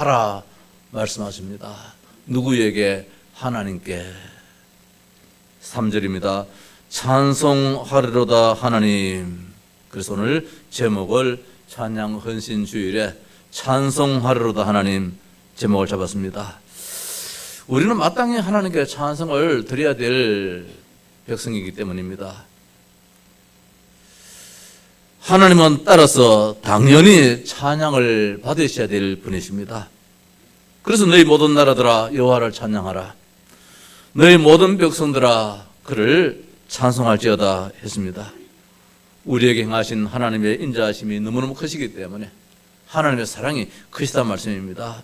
하라 말씀하십니다. 누구에게? 하나님께. 3절입니다. 찬송하리로다 하나님. 그래서 오늘 제목을 찬양 헌신 주일에 찬송하리로다 하나님 제목을 잡았습니다. 우리는 마땅히 하나님께 찬송을 드려야 될 백성이기 때문입니다. 하나님은 따라서 당연히 찬양을 받으셔야 될 분이십니다. 그래서 너희 모든 나라들아 여호와를 찬양하라. 너희 모든 백성들아 그를 찬송할지어다 했습니다. 우리에게 행하신 하나님의 인자하심이 너무너무 크시기 때문에 하나님의 사랑이 크시단 말씀입니다.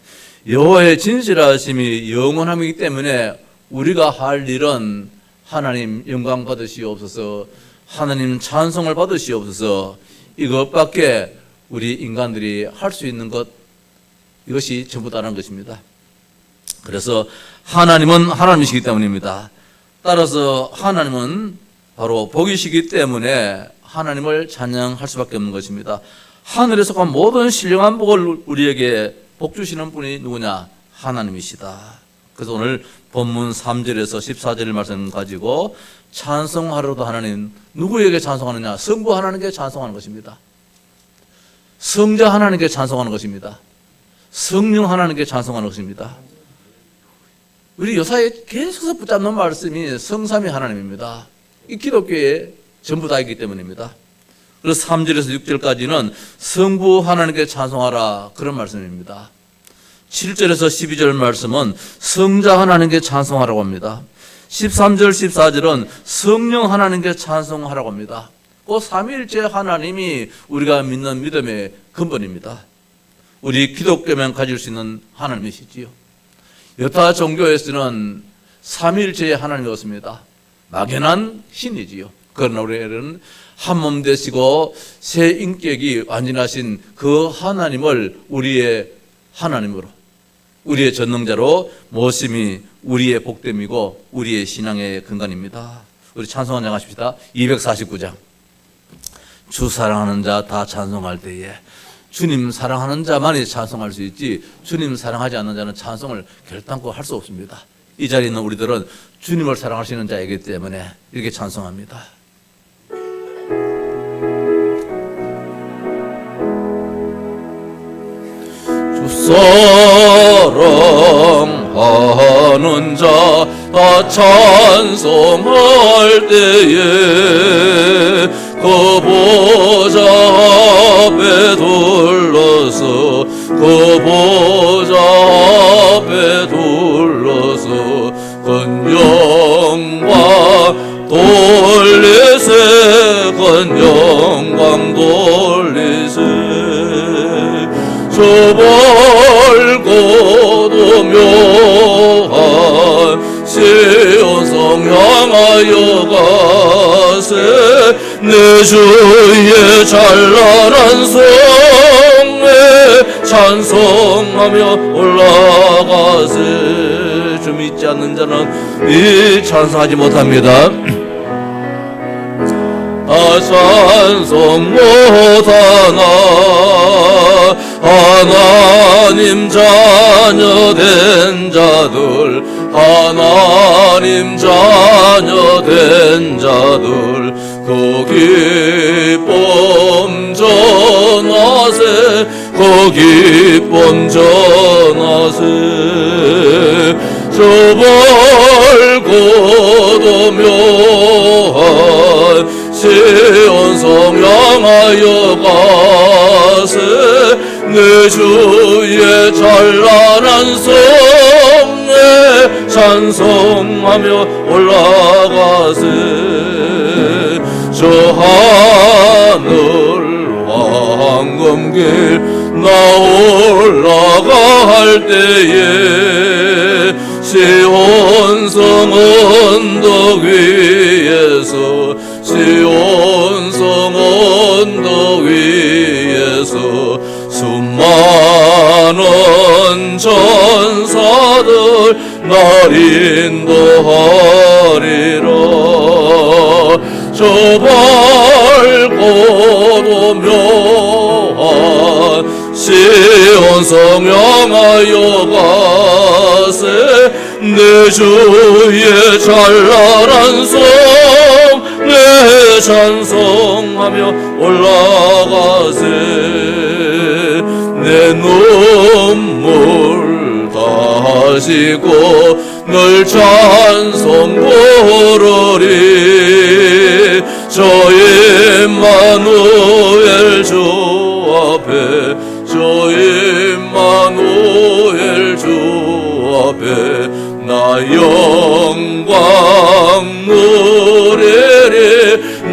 여호와의 진실하심이 영원함이기 때문에 우리가 할 일은 하나님 영광 받으시옵소서, 하나님 찬송을 받으시옵소서, 이것밖에 우리 인간들이 할 수 있는 것, 이것이 전부다라는 것입니다. 그래서 하나님은 하나님이시기 때문입니다. 따라서 하나님은 바로 복이시기 때문에 하나님을 찬양할 수밖에 없는 것입니다. 하늘에 속한 모든 신령한 복을 우리에게 복 주시는 분이 누구냐? 하나님이시다. 그래서 오늘 본문 3절에서 14절 말씀 가지고 찬송하리로다 하나님, 누구에게 찬송하느냐? 성부 하나님께 찬송하는 것입니다. 성자 하나님께 찬송하는 것입니다. 성령 하나님께 찬송하는 것입니다. 우리 요사에 계속해서 붙잡는 말씀이 성삼위 하나님입니다. 이 기독교의 전부 다이기 때문입니다. 그래서 3절에서 6절까지는 성부 하나님께 찬송하라, 그런 말씀입니다. 7절에서 12절 말씀은 성자 하나님께 찬송하라고 합니다. 13절 14절은 성령 하나님께 찬송하라고 합니다. 그 삼위일체 하나님이 우리가 믿는 믿음의 근본입니다. 우리 기독교만 가질 수 있는 하나님이시지요. 여타 종교에서는 삼위일체의 하나님이었습니다. 막연한 신이지요. 그러나 우리는 한 몸 되시고 새 인격이 완전하신 그 하나님을 우리의 하나님으로, 우리의 전능자로 모심이 우리의 복됨이고 우리의 신앙의 근간입니다. 우리 찬송 한장 하십시다. 249장. 주 사랑하는 자 다 찬송할 때에, 주님 사랑하는 자만이 찬송할 수 있지 주님 사랑하지 않는 자는 찬송을 결단코 할 수 없습니다. 이 자리에 있는 우리들은 주님을 사랑하시는 자이기 때문에 이렇게 찬송합니다. 주 사랑하는 자 다 찬송할 때에 그 보좌 앞에 둘러서, 그 보좌 앞에 둘러서 건영광 돌리세, 건영광 돌리세. 저 멀고도 묘한 시온성 향하여 가세. 내 주의 찬란한 성에 찬송하며 올라가세. 주 믿지 않는 자는 이 찬송하지 못합니다. 찬송 못하나 하나님 자녀 된 자들, 하나님 자녀 된 자들 그 기쁨 전하세, 그 기쁨 전하세. 저 멀고도 묘한 시온성 향하여 가세. 내 주의 찬란한 성에 찬송하며 올라가세. 저 하늘 황금길 나 올라갈 때에 시온성 언덕 위에서, 시온성 언덕 위에서 수많은 전사들 날 인도하리라. 저 밝고도 묘한 시온 시온 성령하여 가세 내 주의 찬란한 송 내 찬송하며 올라가세 내 눈물 다하시고 늘 찬송 부르리 저 임마누엘 주 앞에 저 임마누엘 주 앞에 나 영광 누리리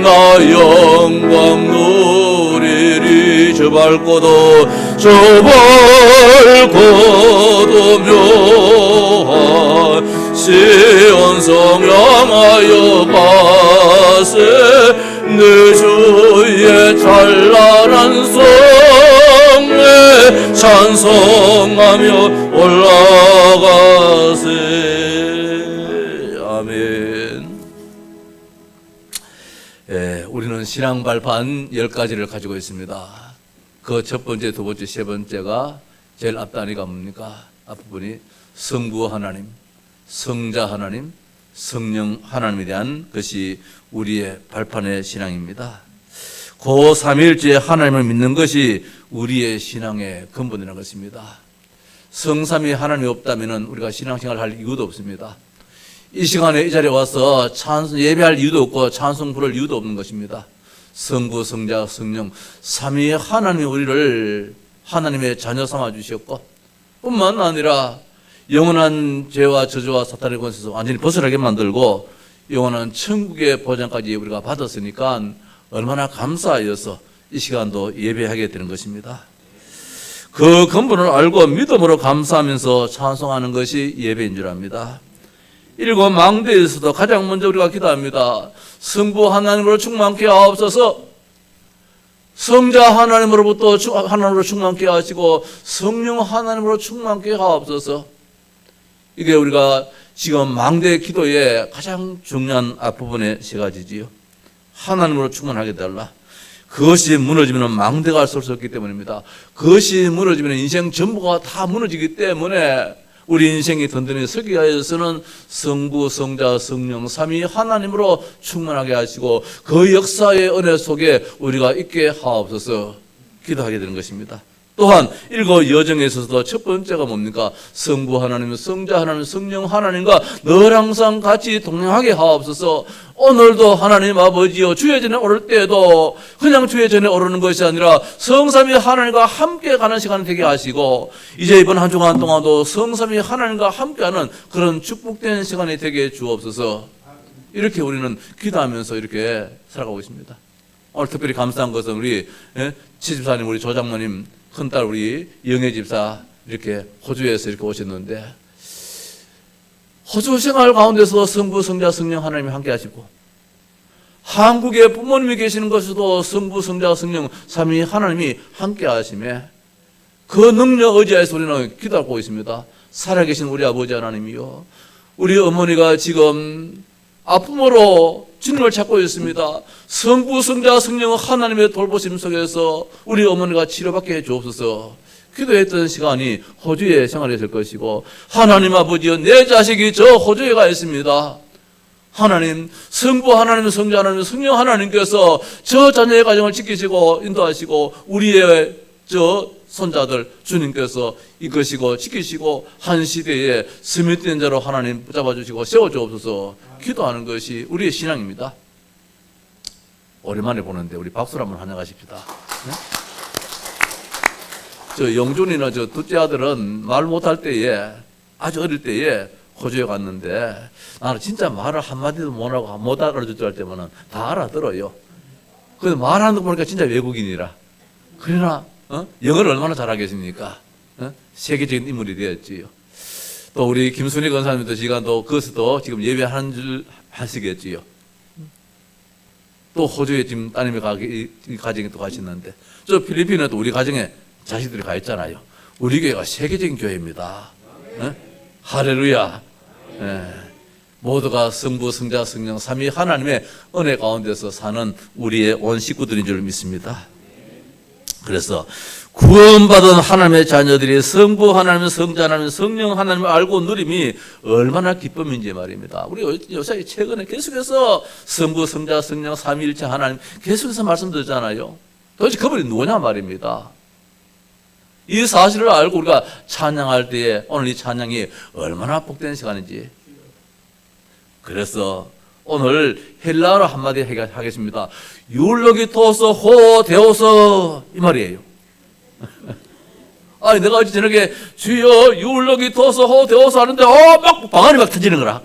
나 영광 누리리 저 밝고도 묘한 시온 성령하여 가세 내 주의 찬란한 성에 찬송하며 올라가세. 아멘. 우리는 신앙 발판 10가지를 가지고 있습니다. 그 첫 번째, 두 번째, 세 번째가 제일 앞단위가 뭡니까? 앞부분이 성부 하나님, 성자 하나님, 성령 하나님에 대한 것이 우리의 발판의 신앙입니다. 그 삼위일체 하나님을 믿는 것이 우리의 신앙의 근본이라는 것입니다. 성삼위 하나님이 없다면 우리가 신앙생활을 할 이유도 없습니다. 이 시간에 이 자리에 와서 예배할 이유도 없고 찬송 부를 이유도 없는 것입니다. 성부, 성자, 성령 삼위 하나님이 우리를 하나님의 자녀 삼아 주셨고 뿐만 아니라 영원한 죄와 저주와 사탄의 권세에서 완전히 벗어나게 만들고 영원한 천국의 보장까지 우리가 받았으니까 얼마나 감사하여서 이 시간도 예배하게 되는 것입니다. 그 근본을 알고 믿음으로 감사하면서 찬송하는 것이 예배인 줄 압니다. 일곱 망대에서도 가장 먼저 우리가 기도합니다. 성부 하나님으로 충만케 하옵소서. 성자 하나님으로부터 하나님으로 충만케 하시고 성령 하나님으로 충만케 하옵소서. 이게 우리가 지금 망대 기도의 가장 중요한 앞부분의 세 가지지요. 하나님으로 충만하게 달라. 그것이 무너지면 망대가 설 수 없기 때문입니다. 그것이 무너지면 인생 전부가 다 무너지기 때문에 우리 인생이 든든히 서기 위해서는 성부, 성자, 성령, 삼위 하나님으로 충만하게 하시고 그 역사의 은혜 속에 우리가 있게 하옵소서 기도하게 되는 것입니다. 또한 일곱 여정에 있어서도 첫 번째가 뭡니까? 성부 하나님, 성자 하나님, 성령 하나님과 늘 항상 같이 동행하게 하옵소서. 오늘도 하나님 아버지여 주의 전에 오를 때에도 그냥 주의 전에 오르는 것이 아니라 성삼위 하나님과 함께 가는 시간이 되게 하시고 이제 이번 한 주간 동안도 성삼위 하나님과 함께하는 그런 축복된 시간이 되게 주옵소서. 이렇게 우리는 기도하면서 이렇게 살아가고 있습니다. 오늘 특별히 감사한 것은 우리 지집사님, 우리 조장모님, 큰딸 우리 영애 집사 이렇게 호주에서 이렇게 오셨는데 호주 생활 가운데서 성부, 성자, 성령 하나님이 함께 하시고 한국에 부모님이 계시는 것에도 성부, 성자, 성령 삼위 하나님이 함께 하심에 그 능력 의지하여서 우리는 기도하고 있습니다. 살아계신 우리 아버지 하나님이요, 우리 어머니가 지금 아픔으로 주님을 찾고 있습니다. 성부, 성자, 성령 하나님의 돌보심 속에서 우리 어머니가 치료받게 해주옵소서. 기도했던 시간이 호주에 생활했을 것이고 하나님 아버지여 내 자식이 저 호주에 가 있습니다. 하나님, 성부 하나님, 성자 하나님, 성령 하나님께서 저 자녀의 가정을 지키시고 인도하시고 우리의 저 손자들 주님께서 이끄시고 지키시고 한 시대에 스밋된 자로 하나님 붙잡아 주시고 세워주옵소서 기도하는 것이 우리의 신앙입니다. 오랜만에 보는데 우리 박수로 한번 환영하십시다. 네? 저 영준이나 저 둘째 아들은 말 못할 때에 아주 어릴 때에 호주에 갔는데 나는 진짜 말을 한마디도 못하고 못 알아줄 줄 알 때면은 다 알아들어요. 근데 말하는 거 보니까 진짜 외국인이라. 그러나 영어를 얼마나 잘하겠습니까? 세계적인 인물이 되었지요. 또 우리 김순희 권사님도 시간도 그것도 지금 예배하는 줄 하시겠지요. 또 호주에 지금 따님이 가정에 또 가시는데 저 필리핀에도 우리 가정에 자식들이 가 있잖아요. 우리 교회가 세계적인 교회입니다. 할렐루야. 모두가 성부, 성자, 성령, 삼위 하나님의 은혜 가운데서 사는 우리의 온 식구들인 줄 믿습니다. 그래서 구원받은 하나님의 자녀들이 성부 하나님, 성자 하나님, 성령 하나님을 알고 누림이 얼마나 기쁨인지 말입니다. 우리 요새 최근에 계속해서 성부, 성자, 성령, 삼위일체 하나님 계속해서 말씀드렸잖아요. 도대체 그분이 누구냐 말입니다. 이 사실을 알고 우리가 찬양할 때에 오늘 이 찬양이 얼마나 복된 시간인지. 그래서 오늘 헬라어로 한마디 하겠습니다. 율로기토스 호 데오서 이 말이에요. 아니 내가 어제 저녁에 주여 율로기토스 호 데오서 하는데 막 방안이 막 터지는 거라.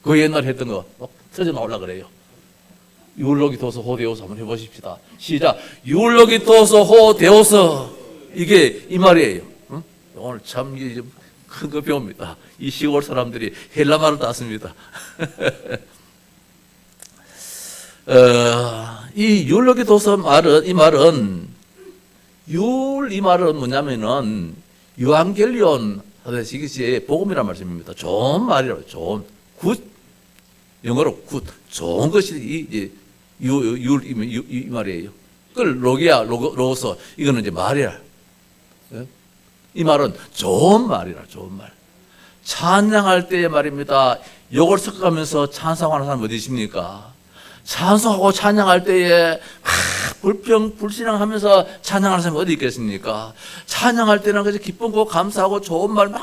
그 옛날에 했던 거 막 터져 나오려 그래요. 율로기토스 호 데오서 한번 해보십시다. 시작. 율로기토스 호 데오서. 이게 이 말이에요. 응? 오늘 참 큰 거 배웁니다. 이 시골 사람들이 헬라 말을 땄습니다. 이 율로기토스 말은 이 말은 뭐냐면은 유앙겔리온 하듯이 이것이 복음이란 말씀입니다. 좋은 말이라고. 좋은 굿 영어로 굿 좋은 것이 이 말이에요. 그걸 로기야 로서 이거는 이제 말이야. 이 말은 좋은 말이라. 좋은 말. 찬양할 때의 말입니다. 욕을 섞어가면서 찬송하는 사람 어디 있습니까? 찬송하고 찬양할 때에 불신앙하면서 찬양하는 사람이 어디 있겠습니까? 찬양할 때는 그저 기쁘고 감사하고 좋은 말 막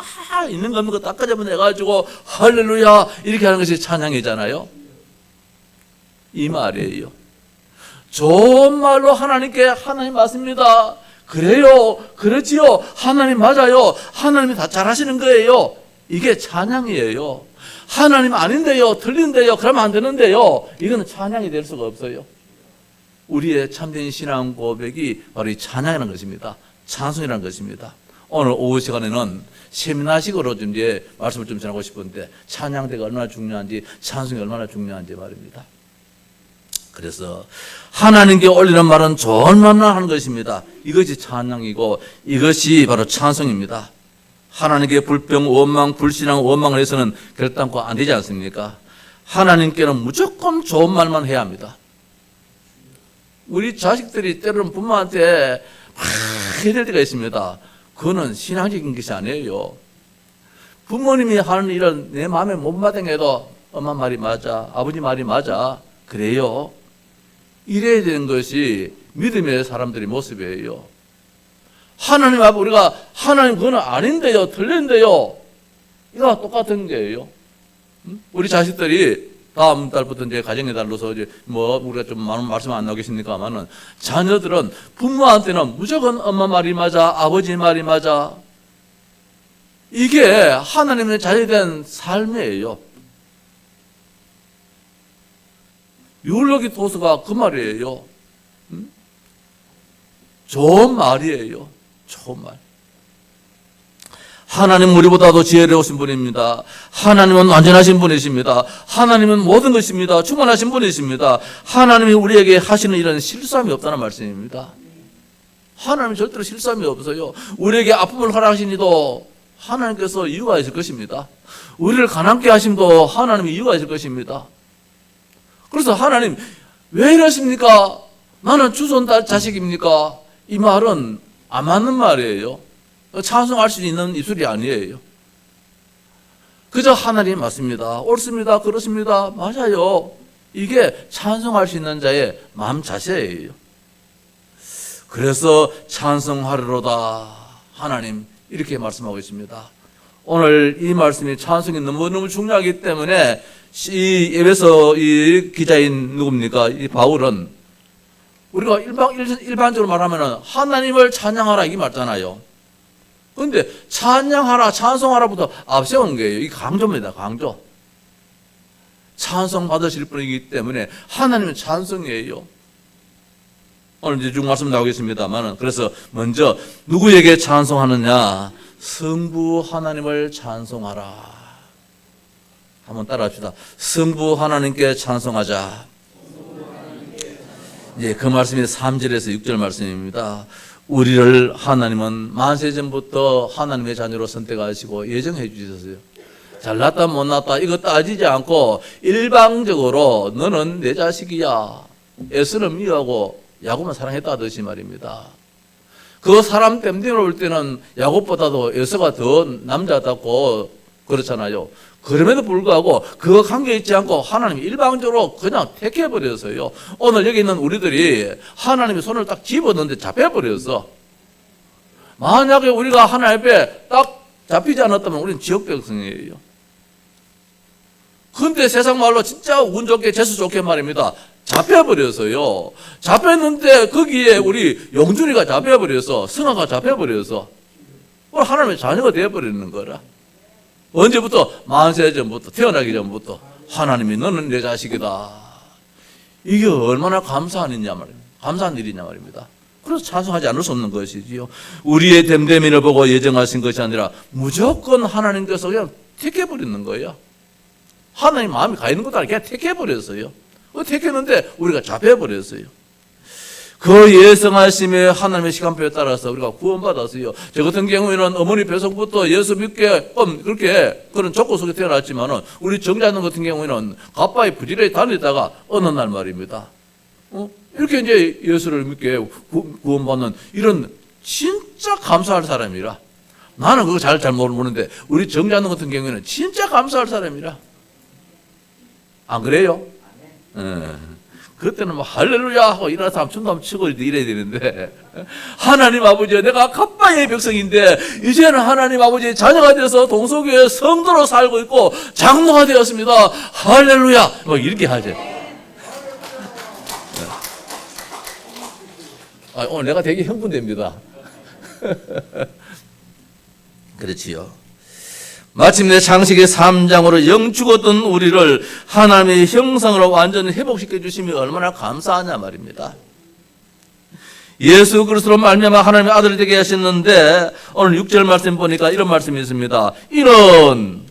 있는 거 없는 거 다 끄집어내가지고 할렐루야 이렇게 하는 것이 찬양이잖아요. 이 말이에요. 좋은 말로 하나님께 하나님 맞습니다. 그래요. 그렇지요. 하나님 맞아요. 하나님이 다 잘하시는 거예요. 이게 찬양이에요. 하나님 아닌데요. 틀린데요. 그러면 안 되는데요. 이거는 찬양이 될 수가 없어요. 우리의 참된 신앙 고백이 바로 이 찬양이라는 것입니다. 찬송이라는 것입니다. 오늘 오후 시간에는 세미나식으로 좀 이제 말씀을 좀 전하고 싶은데 찬양대가 얼마나 중요한지 찬송이 얼마나 중요한지 말입니다. 그래서 하나님께 올리는 말은 좋은 말만 하는 것입니다. 이것이 찬양이고 이것이 바로 찬송입니다. 하나님께 불평, 원망, 불신앙, 원망을 해서는 결단코 안 되지 않습니까? 하나님께는 무조건 좋은 말만 해야 합니다. 우리 자식들이 때로는 부모한테 막 해야 될 때가 있습니다. 그거는 신앙적인 것이 아니에요. 부모님이 하는 일은 내 마음에 못 받아도 엄마 말이 맞아, 아버지 말이 맞아. 그래요. 이래야 되는 것이 믿음의 사람들의 모습이에요. 하나님 앞에 우리가 하나님 그거는 아닌데요, 틀린데요. 이거 똑같은 거예요. 우리 자식들이 다음 달부터 이제 가정의 달로서 이제 우리가 좀 많은 말씀 안 나오겠습니까만은 자녀들은 부모한테는 무조건 엄마 말이 맞아, 아버지 말이 맞아. 이게 하나님의 자녀된 삶이에요. 율로기토스가 그 말이에요. 좋은 말이에요. 좋은 말. 하나님 우리보다도 지혜로우신 분입니다. 하나님은 완전하신 분이십니다. 하나님은 모든 것입니다. 충만하신 분이십니다. 하나님이 우리에게 하시는 일은 실수함이 없다는 말씀입니다. 하나님은 절대로 실수함이 없어요. 우리에게 아픔을 허락하시니도 하나님께서 이유가 있을 것입니다. 우리를 가난케 하심도 하나님의 이유가 있을 것입니다. 그래서 하나님 왜 이러십니까? 나는 주손 자식입니까? 이 말은 안 맞는 말이에요. 찬송할 수 있는 입술이 아니에요. 그저 하나님 맞습니다. 옳습니다. 그렇습니다. 맞아요. 이게 찬송할 수 있는 자의 마음 자세예요. 그래서 찬송하리로다 하나님 이렇게 말씀하고 있습니다. 오늘 이 말씀이 찬송이 너무너무 중요하기 때문에 이 에베소 이 기자인 누굽니까? 이 바울은 우리가 일반적으로 말하면 하나님을 찬양하라 이게 맞잖아요. 그런데 찬양하라, 찬송하라부터 앞세우는 거예요. 이 강조입니다. 강조. 찬송 받으실 분이기 때문에 하나님은 찬송이에요. 오늘 이제 쭉 말씀 나오겠습니다만 그래서 먼저 누구에게 찬송하느냐? 성부 하나님을 찬송하라. 한번 따라합시다. 성부 하나님께 찬송하자. 예, 그 말씀이 3절에서 6절 말씀입니다. 우리를 하나님은 만세전부터 하나님의 자녀로 선택하시고 예정해 주셨어요. 잘났다 못났다 이거 따지지 않고 일방적으로 너는 내 자식이야. 에스를 미워하고 야곱만 사랑했다 하듯이 말입니다. 그 사람 땜대로 올 때는 야곱보다도 에서가 더 남자답고 그렇잖아요. 그럼에도 불구하고 그거 관계 있지 않고 하나님이 일방적으로 그냥 택해버렸어요. 오늘 여기 있는 우리들이 하나님의 손을 딱 집어넣는데 잡혀버렸어. 만약에 우리가 하나님 앞에 딱 잡히지 않았다면 우리는 지역 백성이에요. 근데 세상 말로 진짜 운 좋게 재수 좋게 말입니다. 잡혀버렸어요. 잡혔는데 거기에 우리 영준이가 잡혀버렸어. 승아가 잡혀버렸어. 하나님의 자녀가 되어버리는 거라. 언제부터? 만세 전부터, 태어나기 전부터 하나님이 너는 내 자식이다. 이게 얼마나 감사한 일이냐 말입니다. 감사한 일이냐 말입니다. 그래서 찬송하지 않을 수 없는 것이지요. 우리의 됨됨이를 보고 예정하신 것이 아니라 무조건 하나님께서 그냥 택해버리는 거예요. 하나님 마음이 가 있는 것도 아니고 그냥 택해버렸어요. 택했는데 우리가 잡혀버렸어요. 그 예정하심에 하나님의 시간표에 따라서 우리가 구원받았어요. 저 같은 경우에는 어머니 뱃속부터 예수 믿게 그렇게 그런 조건 속에 태어났지만은 우리 정자는 같은 경우에는 가빠이 부지런히 다니다가 어느 날 말입니다. 이렇게 이제 예수를 믿게 구원받는 이런 진짜 감사할 사람이라. 나는 그거 잘 모르는데 우리 정자는 같은 경우에는 진짜 감사할 사람이라. 안 그래요? 그때는 뭐 할렐루야 하고 일어나서 춤도 한번 추고 이래야 되는데 하나님 아버지 내가 갑바의 백성인데 이제는 하나님 아버지의 자녀가 되어서 동서교회 성도로 살고 있고 장로가 되었습니다. 할렐루야 뭐 이렇게 하죠. 오늘 내가 되게 흥분됩니다. 그렇지요. 마침내 창세기 3장으로 영 죽었던 우리를 하나님의 형상으로 완전히 회복시켜 주심이 얼마나 감사하냐 말입니다. 예수 그리스도로 말미암아 하나님의 아들이 되게 하셨는데 오늘 6절 말씀 보니까 이런 말씀이 있습니다. 이런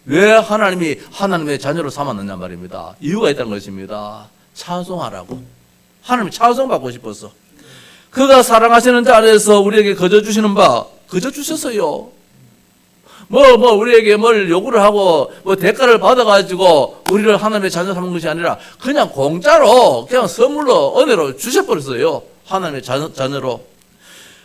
왜 하나님이 하나님의 자녀로 삼았느냐 말입니다. 이유가 있다는 것입니다. 찬송하라고. 하나님이 찬송받고 싶었어. 그가 사랑하시는 자 안에서 우리에게 거저 주시는 바 거저 주셨어요. 우리에게 뭘 요구를 하고, 대가를 받아가지고, 우리를 하나님의 자녀 삼은 것이 아니라, 그냥 공짜로, 그냥 선물로, 은혜로 주셔버렸어요. 하나님의 자녀로.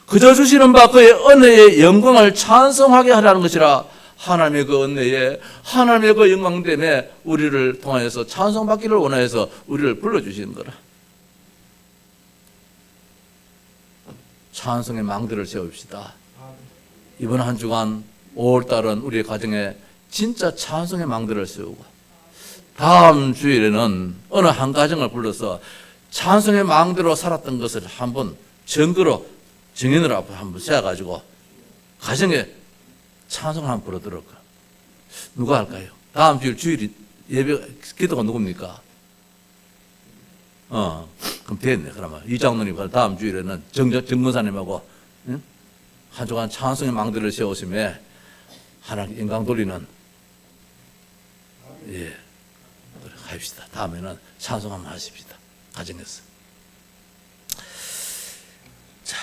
그저 주시는 바 그의 은혜의 영광을 찬송하게 하라는 것이라, 하나님의 그 은혜에, 하나님의 그 영광 때문에 우리를 통하여서 찬송받기를 원하여서 우리를 불러주시는 거라. 찬송의 망대를 세웁시다. 이번 한 주간, 5월달은 우리의 가정에 진짜 찬송의 망대를 세우고 다음 주일에는 어느 한 가정을 불러서 찬송의 망대로 살았던 것을 한번 증거로 증인을 앞에 한번 세워가지고 가정에 찬송을 한번 불러들을까. 누가 할까요? 다음 주일 주일이 예배 기도가 누굽니까? 그럼 됐네. 그러면 이장로님 다음 주일에는 정근사님하고 한 주간 찬송의 망대를 세우심에 하나님 영광 돌리는 합시다. 다음에는 찬송 한번 하십시다. 가정에서. 자,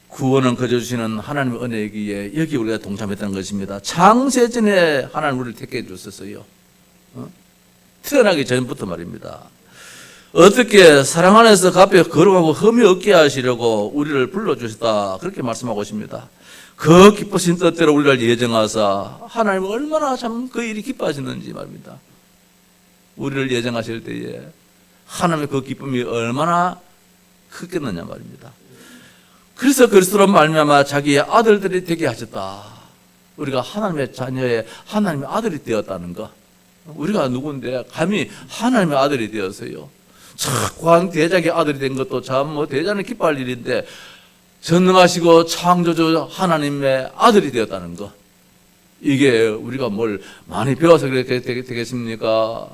구원은 거저 주시는 하나님의 은혜이기에 여기 우리가 동참했다는 것입니다. 창세전에 하나님 우리를 택해 주셨어요. 태어나기 전부터 말입니다. 어떻게 사랑 안에서 가볍게 걸어가고 흠이 없게 하시려고 우리를 불러주셨다. 그렇게 말씀하고 있습니다. 그 기쁘신 뜻대로 우리를 예정하사 하나님은 얼마나 참 그 일이 기뻐하시는지 말입니다. 우리를 예정하실 때에 하나님의 그 기쁨이 얼마나 크겠느냐 말입니다. 그래서 그리스도로 말미암아 자기의 아들들이 되게 하셨다. 우리가 하나님의 자녀의 하나님의 아들이 되었다는 거. 우리가 누군데 감히 하나님의 아들이 되었어요. 참 대작의 아들이 된 것도 참 대자는 기뻐할 일인데 전능하시고 창조주 하나님의 아들이 되었다는 거. 이게 우리가 뭘 많이 배워서 그렇게 되겠습니까?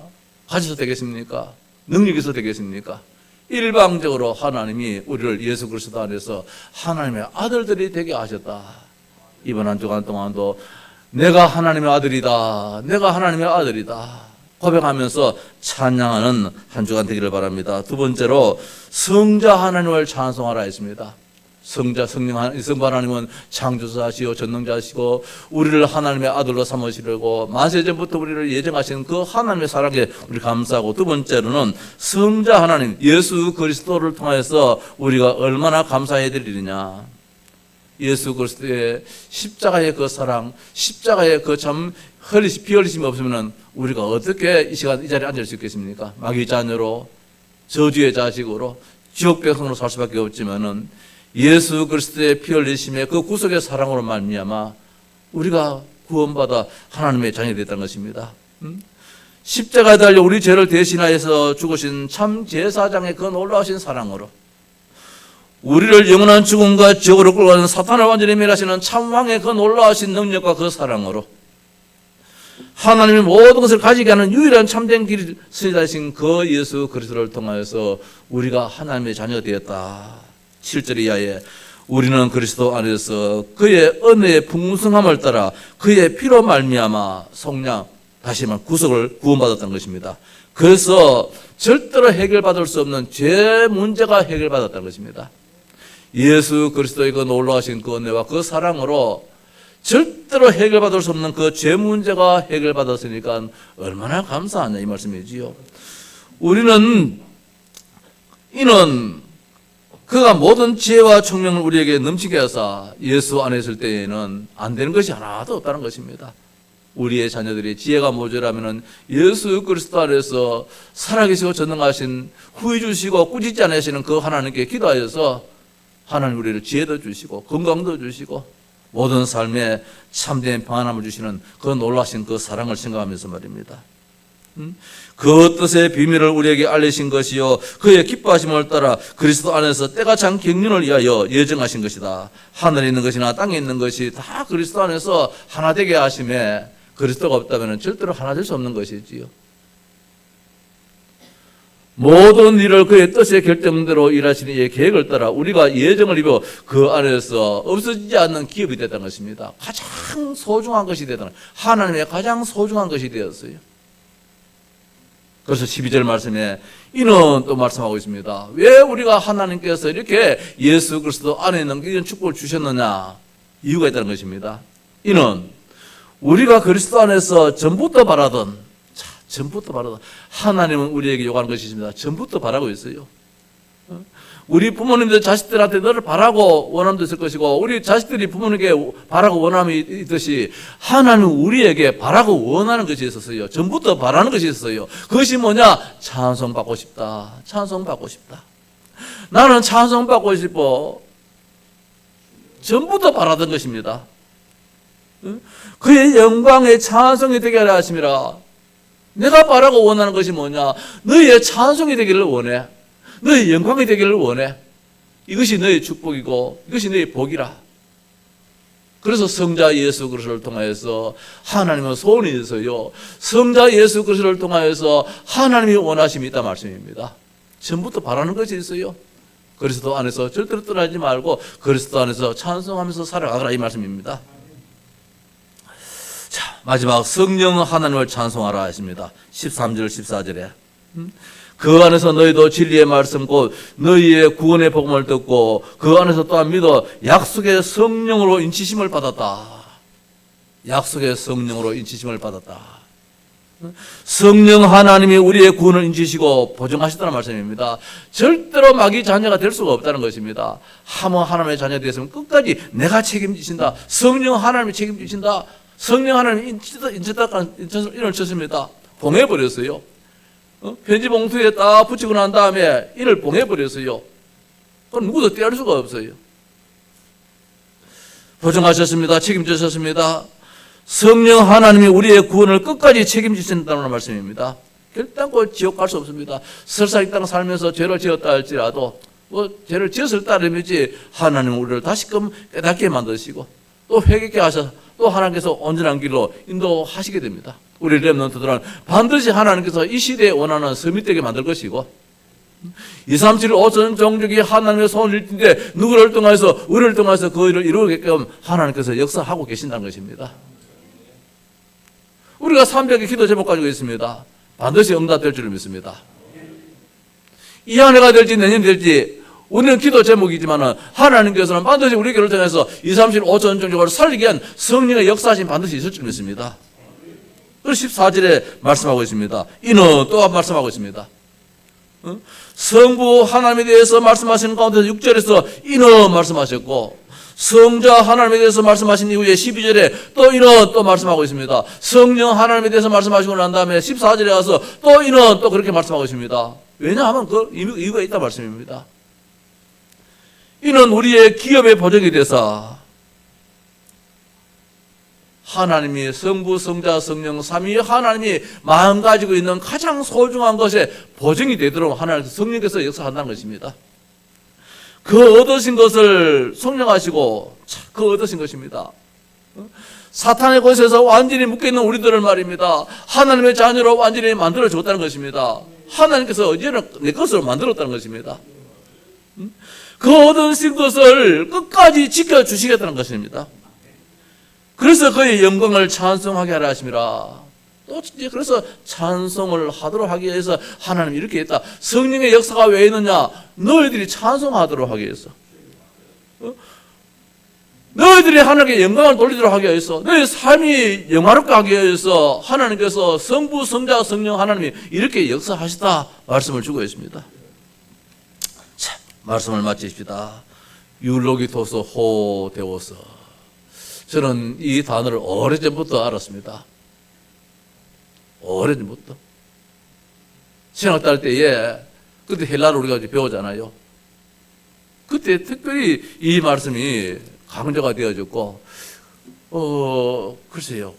가져서 되겠습니까? 능력이 있어 되겠습니까? 일방적으로 하나님이 우리를 예수 그리스도 안에서 하나님의 아들들이 되게 하셨다. 이번 한 주간 동안도 내가 하나님의 아들이다. 내가 하나님의 아들이다. 고백하면서 찬양하는 한 주간 되기를 바랍니다. 두 번째로 성자 하나님을 찬송하라 했습니다. 성부 하나님은 창조자시오 전능자시고 우리를 하나님의 아들로 삼으시려고 만세전부터 우리를 예정하신 그 하나님의 사랑에 우리 감사하고, 두 번째로는 성자 하나님 예수 그리스도를 통해서 우리가 얼마나 감사해야 되리냐. 예수 그리스도의 십자가의 그 사랑, 십자가의 그 참 피 흘리심이 없으면 우리가 어떻게 이 시간 이 자리에 앉을 수 있겠습니까? 마귀 자녀로, 저주의 자식으로, 지옥 백성으로 살 수밖에 없지만은 예수 그리스도의 피 흘리심의 그 구속의 사랑으로 말미암아 우리가 구원받아 하나님의 자녀이 됐다는 것입니다. 십자가에 달려 우리 죄를 대신하여서 죽으신 참 제사장의 그 놀라우신 사랑으로, 우리를 영원한 죽음과 지옥으로 끌고 가는 사탄을 완전히 멸하시는 참 왕의 그 놀라우신 능력과 그 사랑으로, 하나님의 모든 것을 가지게 하는 유일한 참된 길이 선지자이신 그 예수 그리스도를 통하여서 우리가 하나님의 자녀가 되었다. 7절 이하에 우리는 그리스도 안에서 그의 은혜의 풍성함을 따라 그의 피로 말미암아 속량, 다시 말하면 구속을 구원받았다는 것입니다. 그래서 절대로 해결받을 수 없는 죄 문제가 해결받았다는 것입니다. 예수 그리스도의 그 놀라우신 그 은혜와 그 사랑으로 절대로 해결받을 수 없는 그 죄 문제가 해결받았으니까 얼마나 감사하냐 이 말씀이지요. 우리는 이는 그가 모든 지혜와 총명을 우리에게 넘치게 하사 예수 안에 있을 때에는 안 되는 것이 하나도 없다는 것입니다. 우리의 자녀들이 지혜가 모자라면 예수 그리스도 안에서 살아계시고 전능하신 후회 주시고 꾸짖지 않으시는 그 하나님께 기도하여서 하나님 우리를 지혜도 주시고 건강도 주시고 모든 삶에 참된 평안함을 주시는 그 놀라신 그 사랑을 생각하면서 말입니다. 그 뜻의 비밀을 우리에게 알리신 것이요 그의 기뻐하심을 따라 그리스도 안에서 때가 찬 경륜을 위하여 예정하신 것이다. 하늘에 있는 것이나 땅에 있는 것이 다 그리스도 안에서 하나 되게 하심에 그리스도가 없다면 절대로 하나 될 수 없는 것이지요. 모든 일을 그의 뜻의 결정대로 일하시는 이의 계획을 따라 우리가 예정을 입어 그 안에서 없어지지 않는 기업이 됐다는 것입니다. 가장 소중한 것이 되다는, 하나님의 가장 소중한 것이 되었어요. 그래서 12절 말씀에 이는 또 말씀하고 있습니다. 왜 우리가 하나님께서 이렇게 예수 그리스도 안에 있는 이런 축복을 주셨느냐? 이유가 있다는 것입니다. 이는 우리가 그리스도 안에서 전부터 바라던, 전부터 바라던, 하나님은 우리에게 요구하는 것이 있습니다. 전부터 바라고 있어요. 우리 부모님들 자식들한테 너를 바라고 원함도 있을 것이고, 우리 자식들이 부모님에게 바라고 원함이 있듯이 하나님은 우리에게 바라고 원하는 것이 있었어요. 전부터 바라는 것이 있었어요. 그것이 뭐냐? 찬송받고 싶다. 찬송받고 싶다. 나는 찬송받고 싶어. 전부터 바라던 것입니다. 그의 영광의 찬송이 되게 하려 하심이라. 내가 바라고 원하는 것이 뭐냐? 너희의 찬송이 되기를 원해. 너희 영광이 되기를 원해. 이것이 너희 축복이고 이것이 너희 복이라. 그래서 성자 예수 그리스도를 통하여서 하나님은 소원이 있어요. 성자 예수 그리스도를 통하여서 하나님이 원하심이 있다 말씀입니다. 전부터 바라는 것이 있어요. 그리스도 안에서 절대로 떠나지 말고 그리스도 안에서 찬송하면서 살아가라 이 말씀입니다. 자, 마지막 성령 하나님을 찬송하라 했습니다. 13절 14절에 그 안에서 너희도 진리의 말씀 곧 너희의 구원의 복음을 듣고 그 안에서 또한 믿어 약속의 성령으로 인치심을 받았다. 약속의 성령으로 인치심을 받았다. 성령 하나님이 우리의 구원을 인치시고 보증하시다는 말씀입니다. 절대로 마귀 자녀가 될 수가 없다는 것입니다. 한번 하나님의 자녀가 되었으면 끝까지 내가 책임지신다. 성령 하나님이 책임지신다. 성령 하나님이 인을 쳤습니다. 봉해버렸어요. 편지 봉투에 딱 붙이고 난 다음에 인을 봉해버렸어요. 그건 누구도 떼할 수가 없어요. 보증하셨습니다. 책임지셨습니다. 성령 하나님이 우리의 구원을 끝까지 책임지신다는 말씀입니다. 결단코 지옥 갈 수 없습니다. 설사 이 땅 살면서 죄를 지었다 할지라도 죄를 지었을 따름이지 하나님은 우리를 다시금 깨닫게 만드시고 또 회개케 하셔서 또 하나님께서 온전한 길로 인도하시게 됩니다. 우리 렘넌트들은 반드시 하나님께서 이 시대에 원하는 서밋 되게 만들 것이고 237 5천 종족이 하나님의 손을 띈데 누구를 통해서 우리를 통해서 그 일을 이루게끔 하나님께서 역사하고 계신다는 것입니다. 우리가 300의 기도 제목 가지고 있습니다. 반드시 응답될 줄을 믿습니다. 이 한 해가 될지 내년이 될지 우리는 기도 제목이지만 하나님께서는 반드시 우리 교회를 통해서 2, 30, 5천 종족을 살리기 위한 성령의 역사심 반드시 있을 줄 믿습니다. 그래서 14절에 말씀하고 있습니다. 이는 또 말씀하고 있습니다. 성부 하나님에 대해서 말씀하시는 가운데서 6절에서 이는 말씀하셨고, 성자 하나님에 대해서 말씀하신 이후에 12절에 또 이는 또 말씀하고 있습니다. 성령 하나님에 대해서 말씀하시고 난 다음에 14절에 가서 또 이는 또 그렇게 말씀하고 있습니다. 왜냐하면 그 이유가 있다 말씀입니다. 이는 우리의 기업의 보증이 돼서 하나님이 성부, 성자, 성령, 삼위 하나님이 마음 가지고 있는 가장 소중한 것에 보증이 되도록 하나님께서 성령께서 역사한다는 것입니다. 그 얻으신 것을 성령하시고 그 얻으신 것입니다. 사탄의 것에서 완전히 묶여있는 우리들을 말입니다. 하나님의 자녀로 완전히 만들어 줬다는 것입니다. 하나님께서 이제는 내 것으로 만들었다는 것입니다. 그 얻으신 것을 끝까지 지켜주시겠다는 것입니다. 그래서 그의 영광을 찬송하게 하라 하심이라. 또 그래서 찬송을 하도록 하기 위해서 하나님 이렇게 했다. 성령의 역사가 왜 있느냐? 너희들이 찬송하도록 하기 위해서. 너희들이 하나님께 영광을 돌리도록 하기 위해서, 너희 삶이 영화롭게 하기 위해서 하나님께서 성부, 성자, 성령 하나님이 이렇게 역사하시다 말씀을 주고 있습니다. 자, 말씀을 마치십시다. 율로기토스 호데오스. 저는 이 단어를 오래전부터 알았습니다. 오래전부터. 신학 딸 때에 그때 헬라를 우리가 배우잖아요. 그때 특별히 이 말씀이 강조가 되어졌고, 글쎄요,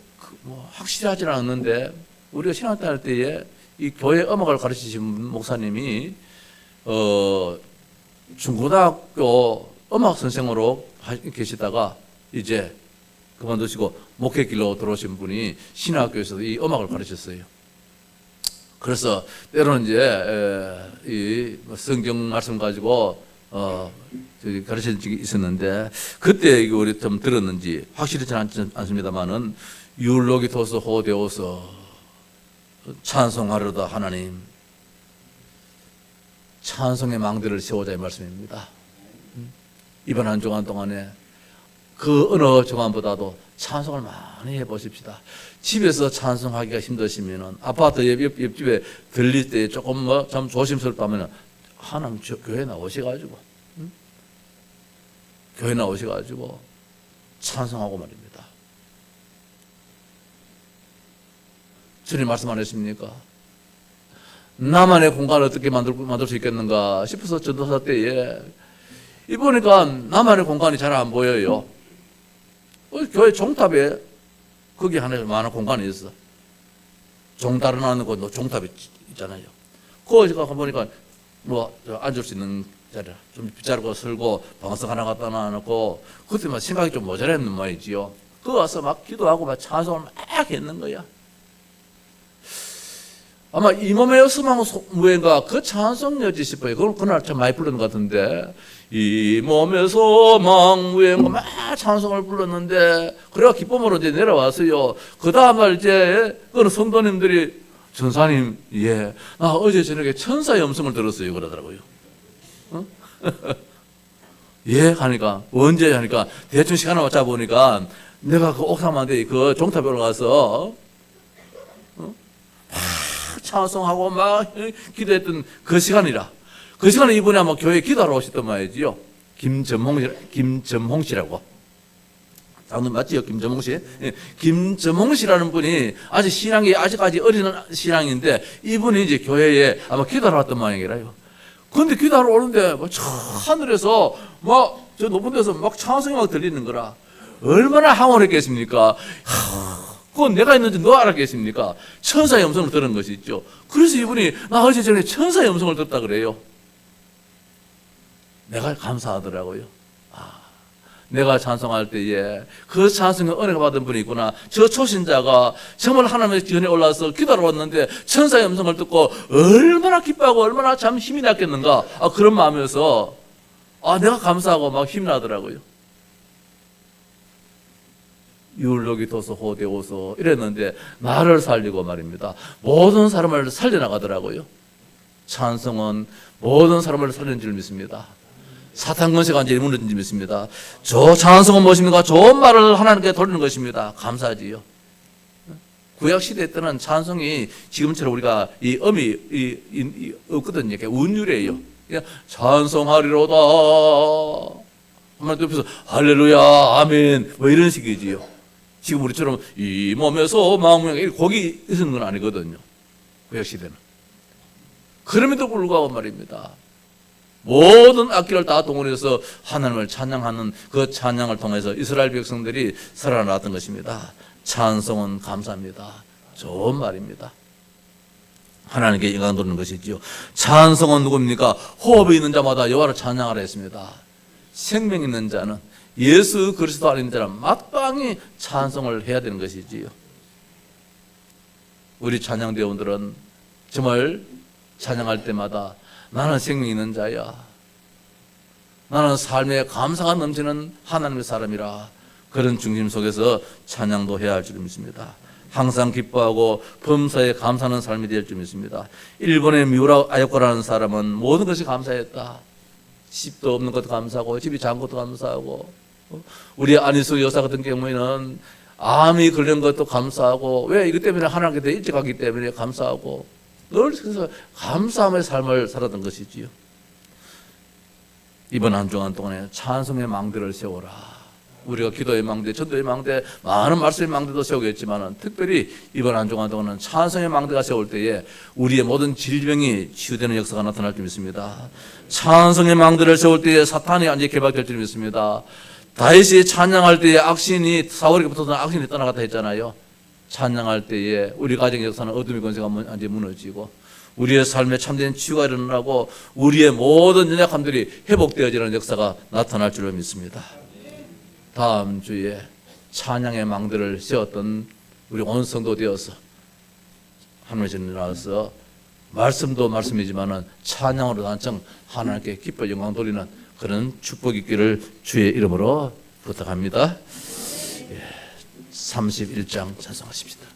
확실하지는 않는데, 우리가 신학 딸 때에 이 교회 음악을 가르치신 목사님이, 중고등학교 음악 선생으로 계시다가 이제 그만두시고 목회길로 들어오신 분이 신학교에서도 이 음악을 가르쳤어요. 그래서 때로는 이제 이 성경 말씀 가지고 가르친 적이 있었는데, 그때 이거 우리 좀 들었는지 확실하지 않습니다만은 율로기토스 호데오스 찬송하려다 하나님, 찬송의 망대를 세우자 이 말씀입니다. 이번 한 주간 동안에 그 어느 주간보다도 찬송을 많이 해보십시다. 집에서 찬송하기가 힘드시면은 아파트 옆집에 들릴 때 조금 좀 조심스럽다면은 하나님 교회 나오셔가지고, 교회 나오셔가지고 찬송하고 말입니다. 주님 말씀 안 했습니까? 나만의 공간을 어떻게 만들 수 있겠는가 싶어서 전도사 때에 이보니까 나만의 공간이 잘 안 보여요. 교회 종탑에 거기 하나 많은 공간이 있어. 종다른 하는 곳 종탑이 있잖아요. 거기 가보니까 앉을 수 있는 자리 좀 빗자루가 설고 방석 하나 갖다 놔놓고, 그때 막 생각이 좀 모자랐는 말이지요. 그 와서 막 기도하고 막 찬송을 막 했는 거야. 아마 이 몸의 소망 무예인가 그 찬송이었지 싶어요. 그걸 그날 참 많이 부르는 것 같은데, 이 몸의 소망 무예인가 막 찬송을 불렀는데, 그래가 기쁨으로 이제 내려왔어요. 그 다음날 이제 그런 성도님들이 전사님, 예, 나 어제 저녁에 천사의 음성을 들었어요 그러더라고요. 예 하니까 언제 하니까 대충 시간을 맞춰 보니까 내가 그 옥상만대 그 종탑에 올라가서 찬송하고 막 기도했던 그 시간이라. 그 시간에 이분이 아마 교회에 기도하러 오셨단 말이지요. 김점홍 씨라고. 당연 맞지요, 김점홍 씨? 예, 김점홍 씨라는 분이 아직 신앙이 아직까지 어린 신앙인데, 이분이 이제 교회에 아마 기도하러 왔던 모양이라요. 그런데 기도하러 오는데 저 하늘에서 막 저 높은 데서 막 찬송이 막 들리는 거라. 얼마나 황홀했겠습니까? 그건 내가 있는지 너 알았겠습니까? 천사의 음성을 들은 것이 있죠. 그래서 이분이 나 어제 전에 천사의 음성을 듣다 그래요. 내가 감사하더라고요. 내가 찬송할 때에 그 찬송의 은혜가 받은 분이 있구나. 저 초신자가 정말 하나님의 전에 올라서 기도하러 왔는데 천사의 음성을 듣고 얼마나 기뻐하고 얼마나 참 힘이 났겠는가. 그런 마음에서 내가 감사하고 막 힘이 나더라고요. 율로기토스 호데오스 이랬는데 나를 살리고 말입니다. 모든 사람을 살려나가더라고요. 찬송은 모든 사람을 살리는 줄 믿습니다. 사탄 권세가 완전히 무너진 점이 있습니다. 저 찬송은 무엇입니까? 좋은 말을 하나님께 돌리는 것입니다. 감사지요. 구약 시대 때는 찬송이 지금처럼 우리가 이 음이 없거든요. 운율이에요. 그냥 찬송하리로다. 하나님 옆에서 할렐루야, 아멘, 뭐 이런 식이지요. 지금 우리처럼 이 몸에서 마음에 곡이 있는 건 아니거든요. 구약 시대는. 그럼에도 불구하고 말입니다. 모든 악기를 다 동원해서 하나님을 찬양하는 그 찬양을 통해서 이스라엘 백성들이 살아났던 것입니다. 찬송은 감사합니다. 좋은 말입니다. 하나님께 영광 돌리는 것이지요. 찬송은 누굽니까? 호흡이 있는 자마다 여호와를 찬양하라 했습니다. 생명 있는 자는, 예수 그리스도 안에 있는 자는 마땅히 찬송을 해야 되는 것이지요. 우리 찬양대원들은 정말 찬양할 때마다 나는 생명 있는 자야, 나는 삶에 감사가 넘치는 하나님의 사람이라, 그런 중심 속에서 찬양도 해야 할 줄 믿습니다. 항상 기뻐하고 범사에 감사하는 삶이 될 줄 믿습니다. 일본의 미우라 아야코라는 사람은 모든 것이 감사했다. 집도 없는 것도 감사하고, 집이 작은 것도 감사하고, 우리 안희수 여사 같은 경우에는 암이 걸린 것도 감사하고, 왜? 이것 때문에 하나님께 일찍 가기 때문에 감사하고, 늘 그래서 감사함의 삶을 살았던 것이지요. 이번 한 주간 동안에 찬송의 망대를 세워라. 우리가 기도의 망대, 전도의 망대, 많은 말씀의 망대도 세우겠지만 특별히 이번 한 주간 동안은 찬송의 망대가 세울 때에 우리의 모든 질병이 치유되는 역사가 나타날 줄 믿습니다. 찬송의 망대를 세울 때에 사탄이 완전히 개박될 줄 믿습니다. 다윗이 찬양할 때에 악신이, 사울에게 붙었던 악신이 떠나갔다 했잖아요. 찬양할 때에 우리 가정의 역사는 어둠의 권세가 완전히 무너지고 우리의 삶에 참된 치유가 일어나고 우리의 모든 연약함들이 회복되어지는 역사가 나타날 줄로 믿습니다. 다음 주에 찬양의 망대를 세웠던 우리 온 성도 되어서 하나님의 전에 나와서 말씀도 말씀이지만은 찬양으로 단청 하나님께 기뻐 영광 돌리는 그런 축복 있기를 주의 이름으로 부탁합니다. 31장 찬송하십시다.